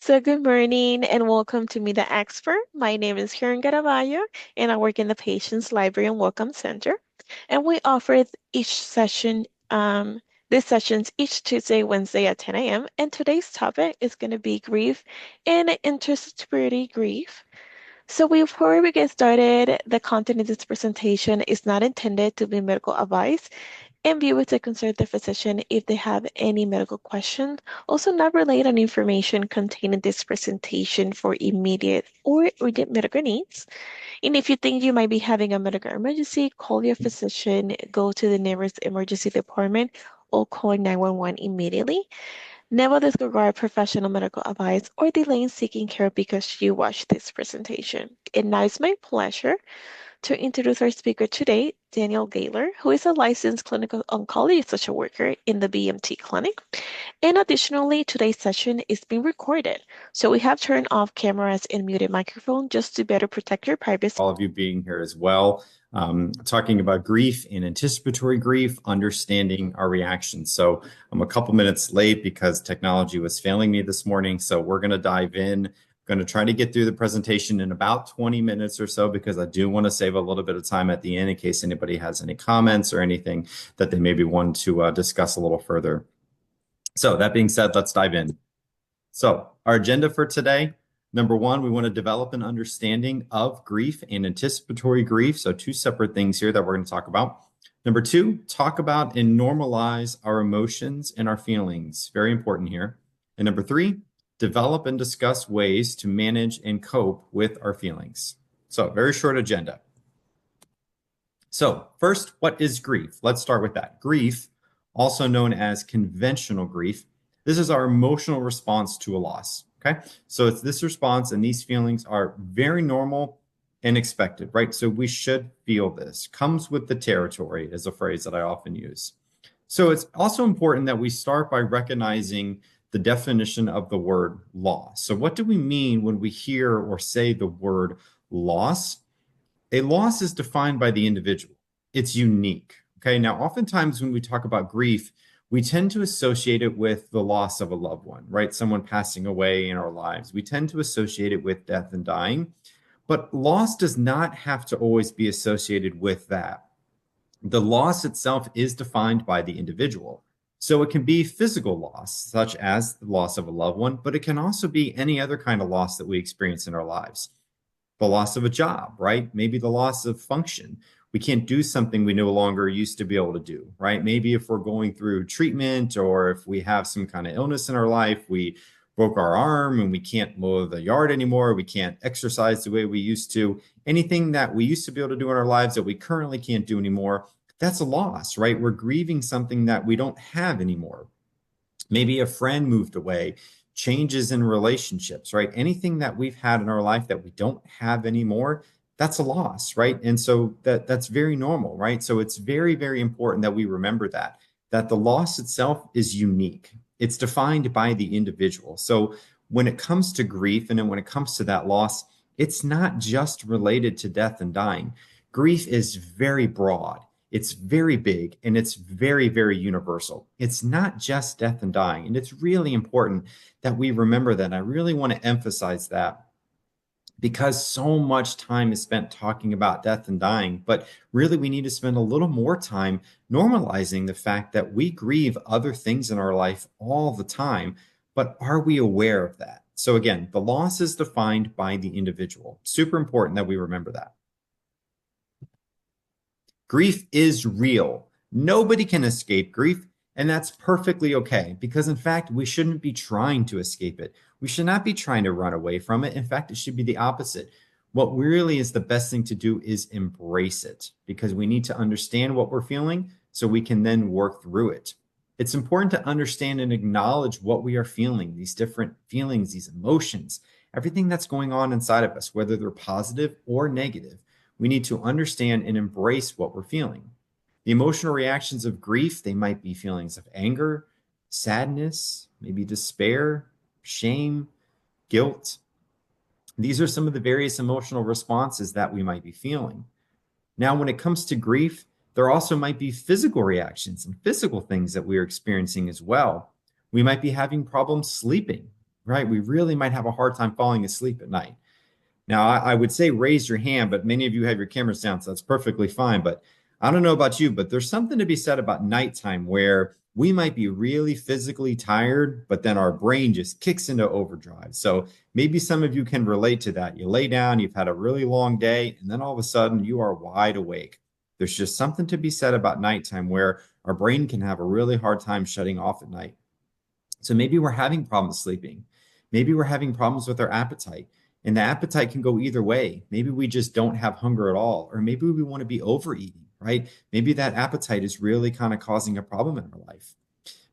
So, good morning and welcome to Meet the Expert. My name is Karen Garaballo and I work in the Patients Library and Welcome Center. And we offer each session, these sessions each Tuesday, Wednesday at 10 a.m. And today's topic is going to be grief and intersectionality grief. So before we get started, the content of this presentation is not intended to be medical advice and be able to consult the physician if they have any medical questions. Also, not relate on information contained in this presentation for immediate or urgent medical needs. And if you think you might be having a medical emergency, call your physician, go to the nearest emergency department, or call 911 immediately. Never disregard professional medical advice or delay in seeking care because you watched this presentation. And now it's my pleasure to introduce our speaker today, Daniel Gaylor, who is a licensed clinical oncology social worker in the BMT clinic. And additionally, today's session is being recorded. So we have turned off cameras and muted microphone just to better protect your privacy. All of you being here as well, talking about grief and anticipatory grief, understanding our reactions. So I'm a couple minutes late because technology was failing me this morning. So we're going to dive in. Going to try to get through the presentation in about 20 minutes or so because I do want to save a little bit of time at the end in case anybody has any comments or anything that they maybe want to discuss a little further. So that being said, let's dive in. So our agenda for today, number one, we want to develop an understanding of grief and anticipatory grief. So two separate things here that we're going to talk about. Number two, talk about and normalize our emotions and our feelings. Very important here. And number three, develop and discuss ways to manage and cope with our feelings. So very short agenda. So first, what is grief? Let's start with that. Grief, also known as conventional grief, this is our emotional response to a loss, okay? So it's this response and these feelings are very normal and expected, right? So we should feel this. Comes with the territory is a phrase that I often use. So it's also important that we start by recognizing the definition of the word loss. So what do we mean when we hear or say the word loss? A loss is defined by the individual. It's unique. Okay. Now, oftentimes when we talk about grief, we tend to associate it with the loss of a loved one, right? Someone passing away in our lives. We tend to associate it with death and dying, but loss does not have to always be associated with that. The loss itself is defined by the individual. So it can be physical loss, such as the loss of a loved one, but it can also be any other kind of loss that we experience in our lives. The loss of a job, right? Maybe the loss of function. We can't do something we no longer used to be able to do, right? Maybe if we're going through treatment or if we have some kind of illness in our life, we broke our arm and we can't mow the yard anymore. We can't exercise the way we used to. Anything that we used to be able to do in our lives that we currently can't do anymore, that's a loss, right? We're grieving something that we don't have anymore. Maybe a friend moved away, changes in relationships, right? Anything that we've had in our life that we don't have anymore, that's a loss, right? And so that's very normal, right? So it's very, very important that we remember that the loss itself is unique. It's defined by the individual. So when it comes to grief and then when it comes to that loss, it's not just related to death and dying. Grief is very broad. It's very big and it's very, very universal. It's not just death and dying. And it's really important that we remember that. And I really want to emphasize that because so much time is spent talking about death and dying, but really we need to spend a little more time normalizing the fact that we grieve other things in our life all the time. But are we aware of that? So again, the loss is defined by the individual. Super important that we remember that. Grief is real. Nobody can escape grief, and that's perfectly okay because, in fact, we shouldn't be trying to escape it. We should not be trying to run away from it. In fact, it should be the opposite. What really is the best thing to do is embrace it because we need to understand what we're feeling so we can then work through it. It's important to understand and acknowledge what we are feeling, these different feelings, these emotions, everything that's going on inside of us, whether they're positive or negative. We need to understand and embrace what we're feeling. The emotional reactions of grief, they might be feelings of anger, sadness, maybe despair, shame, guilt. These are some of the various emotional responses that we might be feeling. Now, when it comes to grief, there also might be physical reactions and physical things that we are experiencing as well. We might be having problems sleeping, right? We really might have a hard time falling asleep at night. Now, I would say raise your hand, but many of you have your cameras down, so that's perfectly fine. But I don't know about you, but there's something to be said about nighttime where we might be really physically tired, but then our brain just kicks into overdrive. So maybe some of you can relate to that. You lay down, you've had a really long day, and then all of a sudden you are wide awake. There's just something to be said about nighttime where our brain can have a really hard time shutting off at night. So maybe we're having problems sleeping. Maybe we're having problems with our appetite. And the appetite can go either way. Maybe we just don't have hunger at all, or maybe we want to be overeating, right? Maybe that appetite is really kind of causing a problem in our life.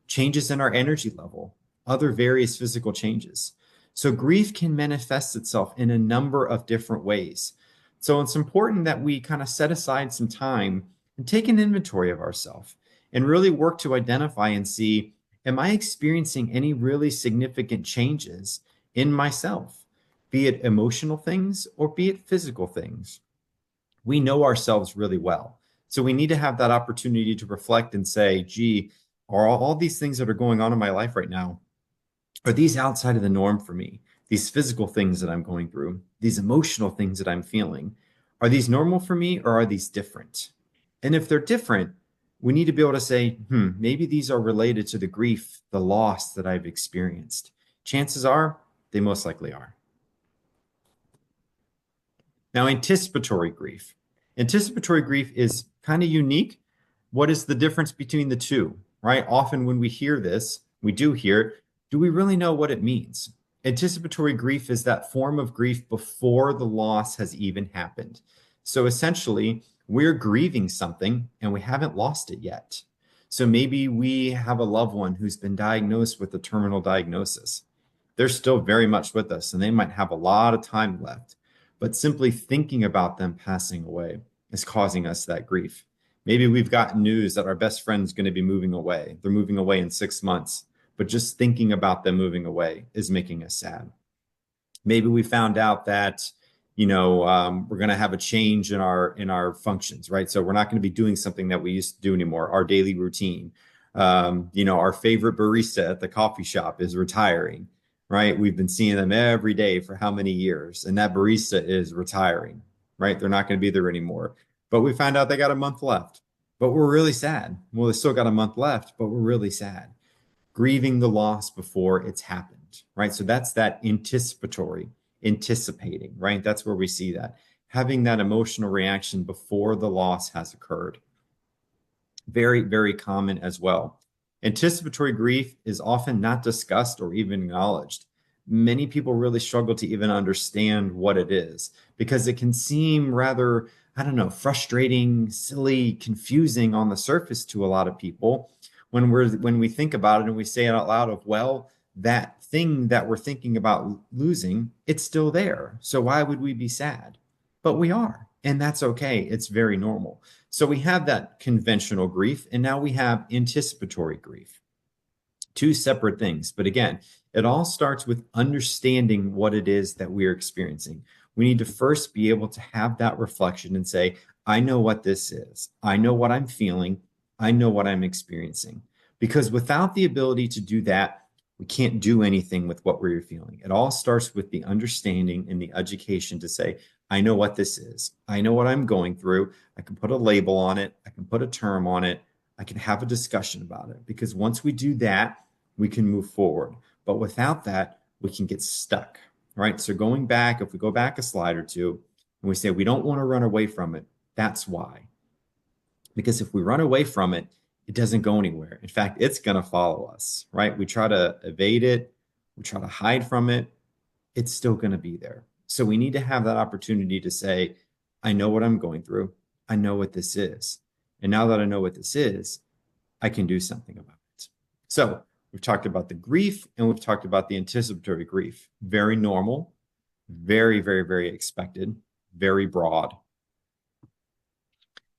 Changes in our energy level, other various physical changes. So grief can manifest itself in a number of different ways. So it's important that we kind of set aside some time and take an inventory of ourselves and really work to identify and see, am I experiencing any really significant changes in myself, be it emotional things or be it physical things? We know ourselves really well. So we need to have that opportunity to reflect and say, gee, are all these things that are going on in my life right now, are these outside of the norm for me? These physical things that I'm going through, these emotional things that I'm feeling, are these normal for me or are these different? And if they're different, we need to be able to say, maybe these are related to the grief, the loss that I've experienced. Chances are they most likely are. Now, anticipatory grief. Anticipatory grief is kind of unique. What is the difference between the two, right? Often when we hear this, we do hear, do we really know what it means? Anticipatory grief is that form of grief before the loss has even happened. So essentially, we're grieving something and we haven't lost it yet. So maybe we have a loved one who's been diagnosed with a terminal diagnosis. They're still very much with us and they might have a lot of time left, but simply thinking about them passing away is causing us that grief. Maybe we've gotten news that our best friend's going to be moving away. They're moving away in 6 months, but just thinking about them moving away is making us sad. Maybe we found out that, we're going to have a change in our functions, right? So we're not going to be doing something that we used to do anymore, our daily routine. Our favorite barista at the coffee shop is retiring, right? We've been seeing them every day for how many years, and that barista is retiring, right? They're not going to be there anymore. But we found out they got a month left, but we're really sad. Well, they still got a month left, but we're really sad. Grieving the loss before it's happened, right? So that's that anticipatory, anticipating, right? That's where we see that. Having that emotional reaction before the loss has occurred. Very, very common as well. Anticipatory grief is often not discussed or even acknowledged. Many people really struggle to even understand what it is because it can seem rather, I don't know, frustrating, silly, confusing on the surface to a lot of people when we think about it and we say it out loud of, well, that thing that we're thinking about losing, it's still there. So why would we be sad? But we are, and that's okay. It's very normal. So we have that conventional grief, and now we have anticipatory grief. Two separate things. But again, it all starts with understanding what it is that we're experiencing. We need to first be able to have that reflection and say, I know what this is. I know what I'm feeling. I know what I'm experiencing. Because without the ability to do that, we can't do anything with what we're feeling. It all starts with the understanding and the education to say, I know what this is. I know what I'm going through. I can put a label on it. I can put a term on it. I can have a discussion about it. Because once we do that, we can move forward. But without that, we can get stuck, right? So going back, if we go back a slide or two and we say we don't want to run away from it, that's why. Because if we run away from it, it doesn't go anywhere. In fact, it's going to follow us, right? We try to evade it, we try to hide from it, it's still going to be there. So we need to have that opportunity to say, I know what I'm going through. I know what this is. And now that I know what this is, I can do something about it. So we've talked about the grief and we've talked about the anticipatory grief. Very normal, very, very, very expected, very broad.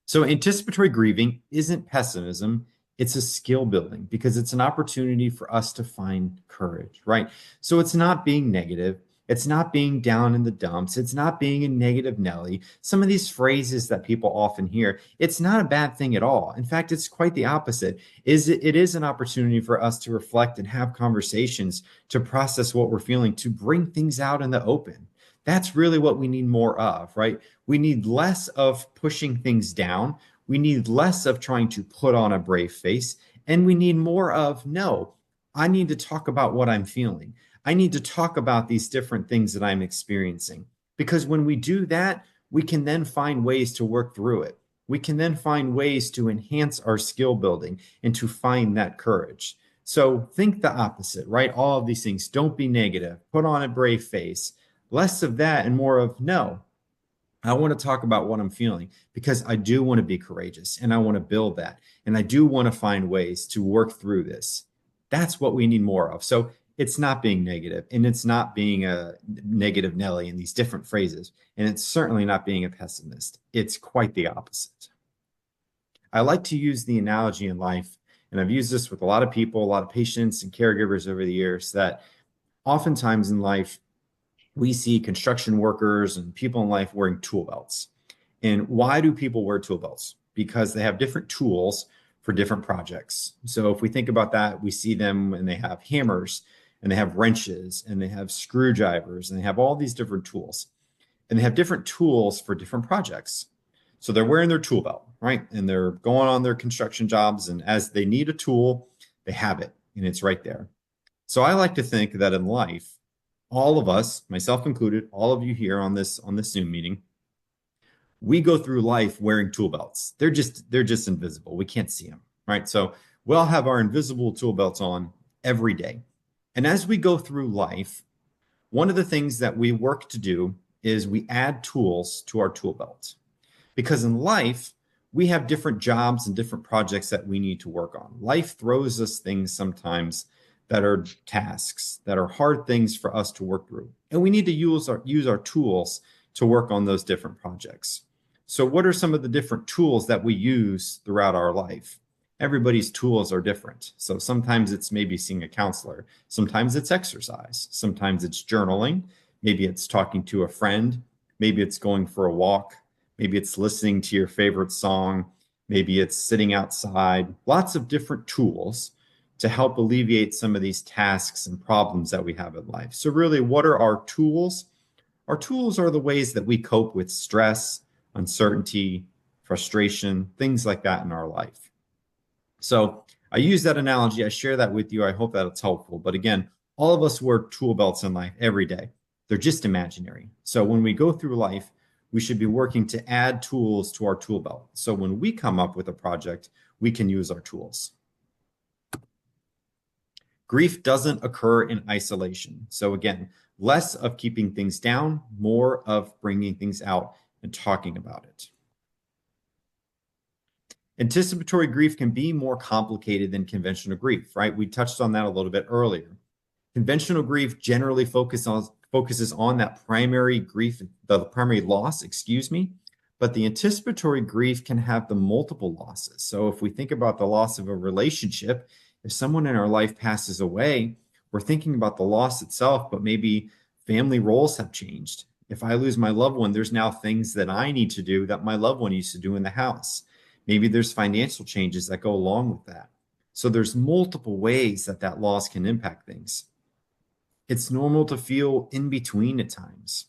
So anticipatory grieving isn't pessimism. It's a skill building because it's an opportunity for us to find courage, right? So it's not being negative. It's not being down in the dumps. It's not being a negative Nelly. Some of these phrases that people often hear, it's not a bad thing at all. In fact, it's quite the opposite. It is an opportunity for us to reflect and have conversations, to process what we're feeling, to bring things out in the open. That's really what we need more of, right? We need less of pushing things down. We need less of trying to put on a brave face. And we need more of, no, I need to talk about what I'm feeling. I need to talk about these different things that I'm experiencing. Because when we do that, we can then find ways to work through it. We can then find ways to enhance our skill building and to find that courage. So think the opposite, right? All of these things. Don't be negative. Put on a brave face. Less of that and more of, no, I want to talk about what I'm feeling because I do want to be courageous and I want to build that. And I do want to find ways to work through this. That's what we need more of. So it's not being negative and it's not being a negative Nelly in these different phrases. And it's certainly not being a pessimist. It's quite the opposite. I like to use the analogy in life, and I've used this with a lot of people, a lot of patients and caregivers over the years, that oftentimes in life, we see construction workers and people in life wearing tool belts. And why do people wear tool belts? Because they have different tools for different projects. So if we think about that, we see them and they have hammers and they have wrenches and they have screwdrivers and they have all these different tools. And they have different tools for different projects. So they're wearing their tool belt, right? And they're going on their construction jobs. And as they need a tool, they have it and it's right there. So I like to think that in life, all of us, myself included, all of you here on this Zoom meeting, we go through life wearing tool belts. They're just invisible. We can't see them, right? So we all have our invisible tool belts on every day. And as we go through life, one of the things that we work to do is we add tools to our tool belt. Because in life, we have different jobs and different projects that we need to work on. Life throws us things sometimes that are tasks, that are hard things for us to work through. And we need to use our tools to work on those different projects. So what are some of the different tools that we use throughout our life? Everybody's tools are different. So sometimes it's maybe seeing a counselor. Sometimes it's exercise. Sometimes it's journaling. Maybe it's talking to a friend. Maybe it's going for a walk. Maybe it's listening to your favorite song. Maybe it's sitting outside. Lots of different tools to help alleviate some of these tasks and problems that we have in life. So really, what are our tools? Our tools are the ways that we cope with stress, uncertainty, frustration, things like that in our life. So I use that analogy. I share that with you. I hope that it's helpful. But again, all of us wear tool belts in life every day. They're just imaginary. So when we go through life, we should be working to add tools to our tool belt. So when we come up with a project, we can use our tools. Grief doesn't occur in isolation. So again, less of keeping things down, more of bringing things out and talking about it. Anticipatory grief can be more complicated than conventional grief, right? We touched on that a little bit earlier. Conventional grief generally focuses on that primary grief, the primary loss, but the anticipatory grief can have the multiple losses. So if we think about the loss of a relationship, if someone in our life passes away, we're thinking about the loss itself, but maybe family roles have changed. If I lose my loved one, there's now things that I need to do that my loved one used to do in the house. Maybe there's financial changes that go along with that. So there's multiple ways that that loss can impact things. It's normal to feel in between at times,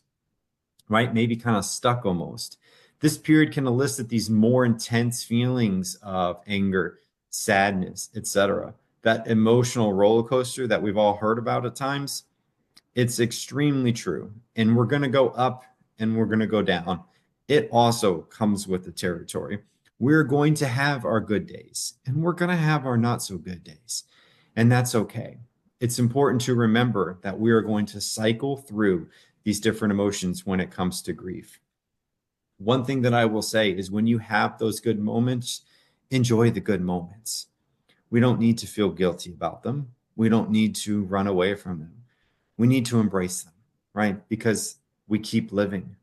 right? Maybe kind of stuck almost. This period can elicit these more intense feelings of anger, sadness, etc. That emotional roller coaster that we've all heard about at times, it's extremely true. And we're going to go up and we're going to go down. It also comes with the territory. We're going to have our good days and we're going to have our not so good days. And that's okay. It's important to remember that we are going to cycle through these different emotions when it comes to grief. One thing that I will say is when you have those good moments, enjoy the good moments. We don't need to feel guilty about them. We don't need to run away from them. We need to embrace them, right? Because we keep living.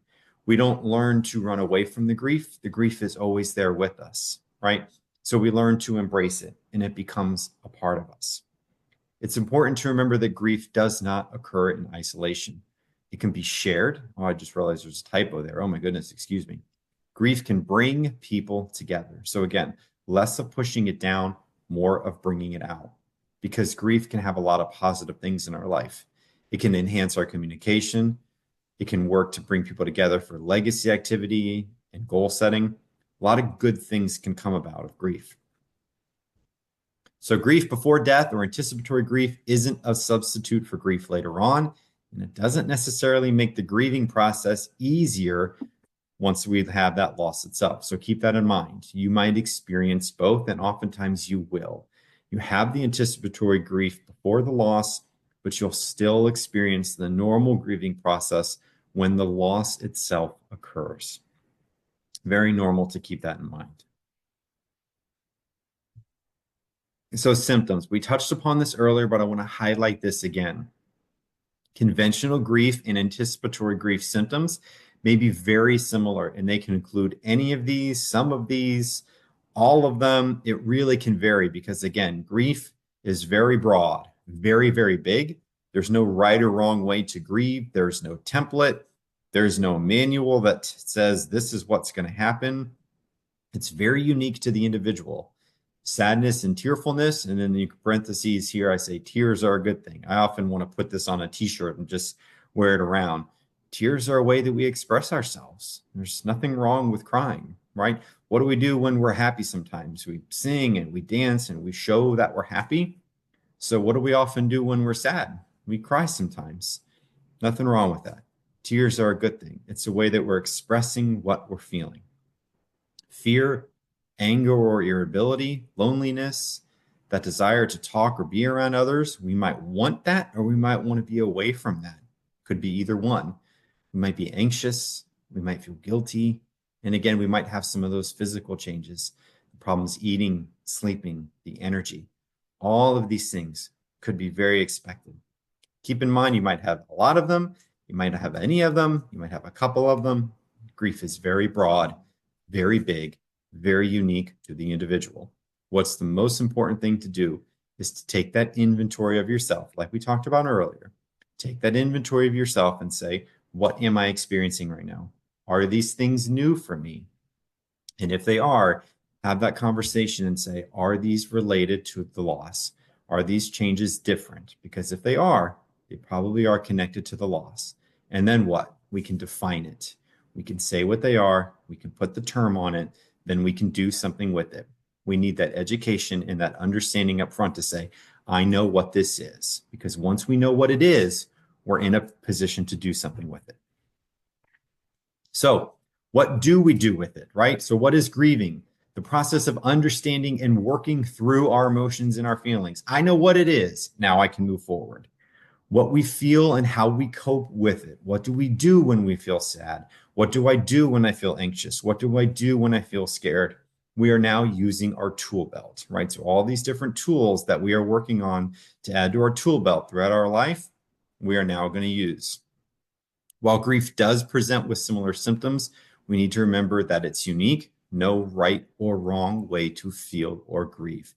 We don't learn to run away from the grief. The grief is always there with us, right? So we learn to embrace it and it becomes a part of us. It's important to remember that grief does not occur in isolation. It can be shared. Oh, I just realized there's a typo there. Oh my goodness, excuse me. Grief can bring people together. So again, less of pushing it down, more of bringing it out. Because grief can have a lot of positive things in our life. It can enhance our communication. It can work to bring people together for legacy activity and goal setting. A lot of good things can come about of grief. So grief before death or anticipatory grief isn't a substitute for grief later on, and it doesn't necessarily make the grieving process easier once we have that loss itself. So keep that in mind. You might experience both, and oftentimes you will. You have the anticipatory grief before the loss, but you'll still experience the normal grieving process when the loss itself occurs. Very normal to keep that in mind. So symptoms, we touched upon this earlier, but I want to highlight this again. Conventional grief and anticipatory grief symptoms may be very similar, and they can include any of these, some of these, all of them. It really can vary because, again, grief is very broad, very, very big. There's no right or wrong way to grieve. There's no template. There's no manual that says this is what's going to happen. It's very unique to the individual. Sadness and tearfulness, and in the parentheses here, I say tears are a good thing. I often want to put this on a t-shirt and just wear it around. Tears are a way that we express ourselves. There's nothing wrong with crying, right? What do we do when we're happy sometimes? We sing and we dance and we show that we're happy. So what do we often do when we're sad? We cry sometimes. Nothing wrong with that. Tears are a good thing. It's a way that we're expressing what we're feeling. Fear, anger or irritability, loneliness, that desire to talk or be around others. We might want that, or we might want to be away from that. Could be either one. We might be anxious. We might feel guilty. And again, we might have some of those physical changes, the problems eating, sleeping, the energy. All of these things could be very expected. Keep in mind, you might have a lot of them. You might not have any of them. You might have a couple of them. Grief is very broad, very big, very unique to the individual. What's the most important thing to do is to take that inventory of yourself, like we talked about earlier. Take that inventory of yourself and say, what am I experiencing right now? Are these things new for me? And if they are, have that conversation and say, are these related to the loss? Are these changes different? Because if they are, they probably are connected to the loss. And then what? We can define it. We can say what they are. We can put the term on it. Then we can do something with it. We need that education and that understanding up front to say, I know what this is. Because once we know what it is, we're in a position to do something with it. So what do we do with it, right? So what is grieving? The process of understanding and working through our emotions and our feelings. I know what it is. Now I can move forward. What we feel and how we cope with it. What do we do when we feel sad? What do I do when I feel anxious? What do I do when I feel scared? We are now using our tool belt, right? So all these different tools that we are working on to add to our tool belt throughout our life, we are now going to use. While grief does present with similar symptoms, we need to remember that it's unique, no right or wrong way to feel or grieve.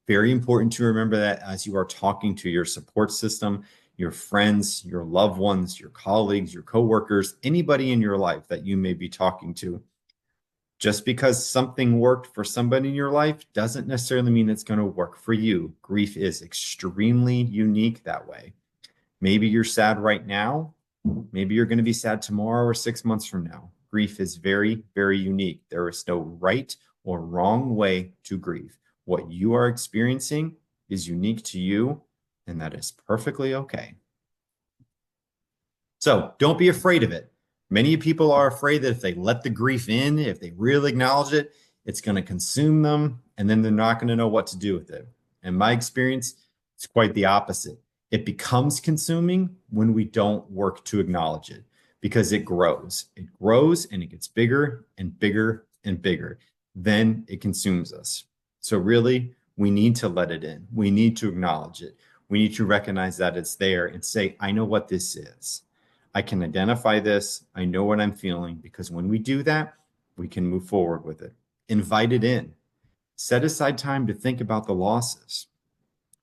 Very important to remember that as you are talking to your support system, your friends, your loved ones, your colleagues, your coworkers, anybody in your life that you may be talking to. Just because something worked for somebody in your life doesn't necessarily mean it's going to work for you. Grief is extremely unique that way. Maybe you're sad right now. Maybe you're going to be sad tomorrow or 6 months from now. Grief is very, very unique. There is no right or wrong way to grieve. What you are experiencing is unique to you, and that is perfectly okay. So don't be afraid of it. Many people are afraid that if they let the grief in, if they really acknowledge it, it's going to consume them, and then they're not going to know what to do with it. In my experience, it's quite the opposite. It becomes consuming when we don't work to acknowledge it because it grows. It grows and it gets bigger and bigger and bigger. Then it consumes us. So really, we need to let it in. We need to acknowledge it. We need to recognize that it's there and say, I know what this is. I can identify this. I know what I'm feeling, because when we do that, we can move forward with it. Invite it in. Set aside time to think about the losses.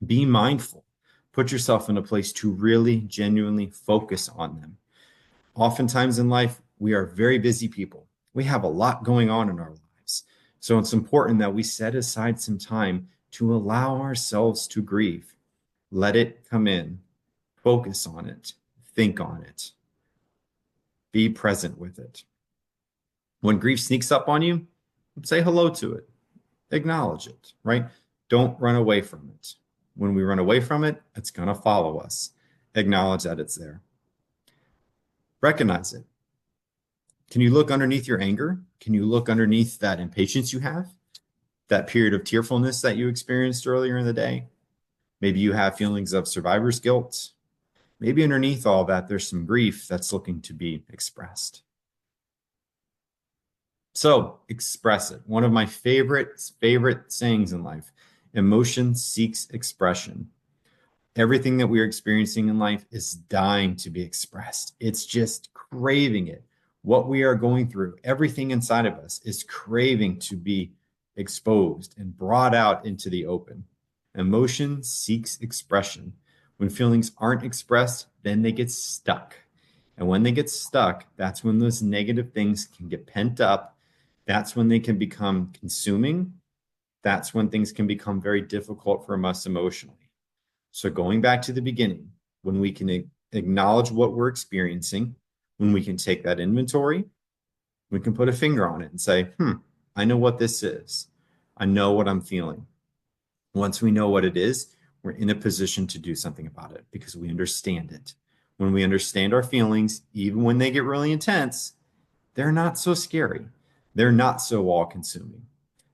Be mindful. Put yourself in a place to really genuinely focus on them. Oftentimes in life, we are very busy people. We have a lot going on in our lives. So it's important that we set aside some time to allow ourselves to grieve. Let it come in, focus on it, think on it, be present with it. When grief sneaks up on you, say hello to it, acknowledge it, right? Don't run away from it. When we run away from it, it's going to follow us. Acknowledge that it's there. Recognize it. Can you look underneath your anger? Can you look underneath that impatience you have? That period of tearfulness that you experienced earlier in the day? Maybe you have feelings of survivor's guilt. Maybe underneath all that, there's some grief that's looking to be expressed. So express it. One of my favorite sayings in life, emotion seeks expression. Everything that we're experiencing in life is dying to be expressed. It's just craving it. What we are going through, everything inside of us is craving to be exposed and brought out into the open. Emotion seeks expression. When feelings aren't expressed, then they get stuck. And when they get stuck, that's when those negative things can get pent up. That's when they can become consuming. That's when things can become very difficult for us emotionally. So going back to the beginning, when we can acknowledge what we're experiencing, when we can take that inventory, we can put a finger on it and say, I know what this is. I know what I'm feeling. Once we know what it is, we're in a position to do something about it because we understand it. When we understand our feelings, even when they get really intense, they're not so scary. They're not so all-consuming.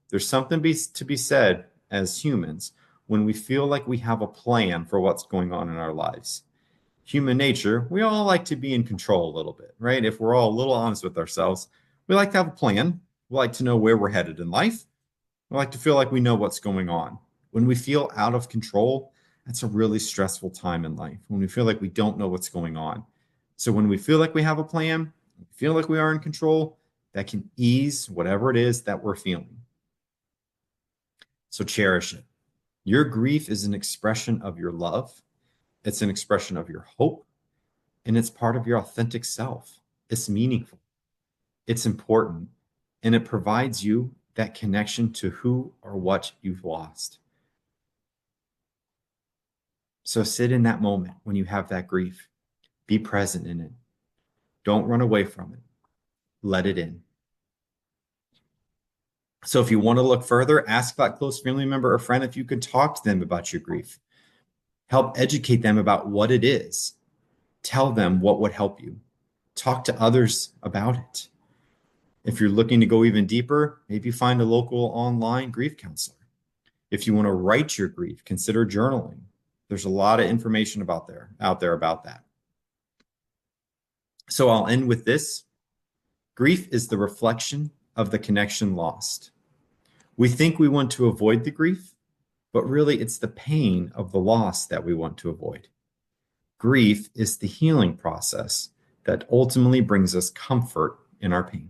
There's something to be said as humans when we feel like we have a plan for what's going on in our lives. Human nature, we all like to be in control a little bit, right? If we're all a little honest with ourselves, we like to have a plan. We like to know where we're headed in life. We like to feel like we know what's going on. When we feel out of control, that's a really stressful time in life, when we feel like we don't know what's going on. So when we feel like we have a plan, we feel like we are in control, that can ease whatever it is that we're feeling. So cherish it. Your grief is an expression of your love. It's an expression of your hope, and it's part of your authentic self. It's meaningful. It's important, and it provides you that connection to who or what you've lost. So sit in that moment when you have that grief. Be present in it. Don't run away from it. Let it in. So if you want to look further, ask that close family member or friend if you could talk to them about your grief. Help educate them about what it is. Tell them what would help you. Talk to others about it. If you're looking to go even deeper, maybe find a local online grief counselor. If you want to write your grief, consider journaling. There's a lot of information out there about that. So I'll end with this. Grief is the reflection of the connection lost. We think we want to avoid the grief, but really it's the pain of the loss that we want to avoid. Grief is the healing process that ultimately brings us comfort in our pain.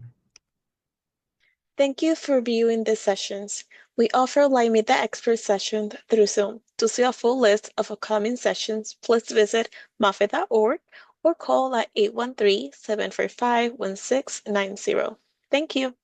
Thank you for viewing these sessions. We offer Live Meet the Expert sessions through Zoom. To see a full list of upcoming sessions, please visit mafe.org or call at 813-745-1690. Thank you.